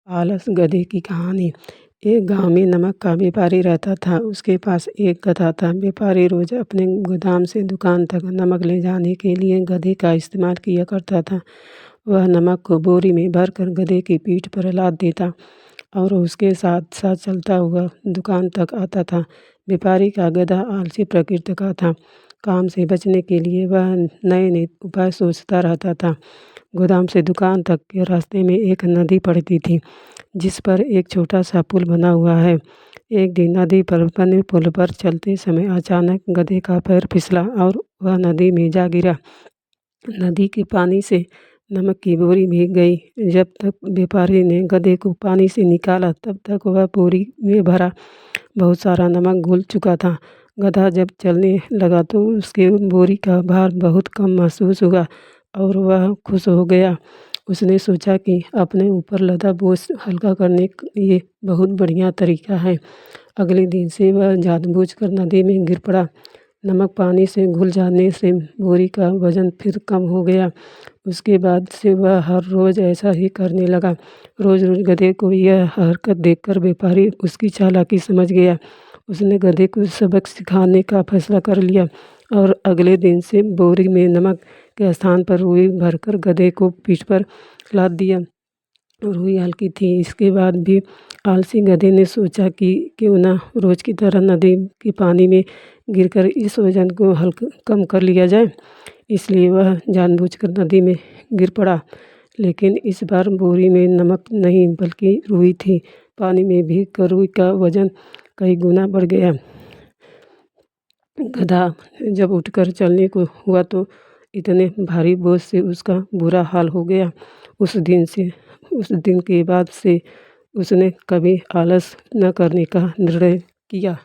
आलस गधे की कहानी। एक गांव में नमक का व्यापारी रहता था। उसके पास एक गधा था। व्यापारी रोज अपने गोदाम से दुकान तक नमक ले जाने के लिए गधे का इस्तेमाल किया करता था। वह नमक को बोरी में भरकर गधे की पीठ पर लाद देता और उसके साथ साथ चलता हुआ दुकान तक आता था। व्यापारी का गधा आलसी प्रकृति का था। काम से बचने के लिए वह नए नए उपाय सोचता रहता था। गोदाम से दुकान तक के रास्ते में एक नदी पड़ती थी, जिस पर एक छोटा सा पुल बना हुआ है। एक दिन नदी पर बने पुल पर चलते समय अचानक गधे का पैर फिसला और वह नदी में जा गिरा। नदी के पानी से नमक की बोरी भीग गई। जब तक व्यापारी ने गधे को पानी से निकाला, तब तक वह बोरी में भरा बहुत सारा नमक घुल चुका था। गधा जब चलने लगा तो उसके बोरी का भार बहुत कम महसूस हुआ और वह खुश हो गया। उसने सोचा कि अपने ऊपर लदा बोझ हल्का करने ये बहुत बढ़िया तरीका है। अगले दिन से वह जानबूझकर नदी में गिर पड़ा। नमक पानी से घुल जाने से बोरी का वजन फिर कम हो गया। उसके बाद से वह हर रोज़ ऐसा ही करने लगा। रोज़ रोज़ गधे को यह हरकत देखकर व्यापारी उसकी चालाकी समझ गया। उसने गधे को सबक सिखाने का फैसला कर लिया और अगले दिन से बोरी में नमक के स्थान पर रुई भरकर गधे को पीठ पर लाद दिया। रुई हल्की थी। इसके बाद भी आलसी गधे ने सोचा कि क्यों ना रोज़ की तरह नदी के पानी में गिरकर इस वजन को हल्का कम कर लिया जाए। इसलिए वह जानबूझकर नदी में गिर पड़ा। लेकिन इस बार बोरी में नमक नहीं बल्कि रुई थी। पानी में भीगकर रुई का वजन कई गुना बढ़ गया। गधा जब उठकर चलने को हुआ तो इतने भारी बोझ से उसका बुरा हाल हो गया। उस दिन के बाद से उसने कभी आलस न करने का निर्णय किया।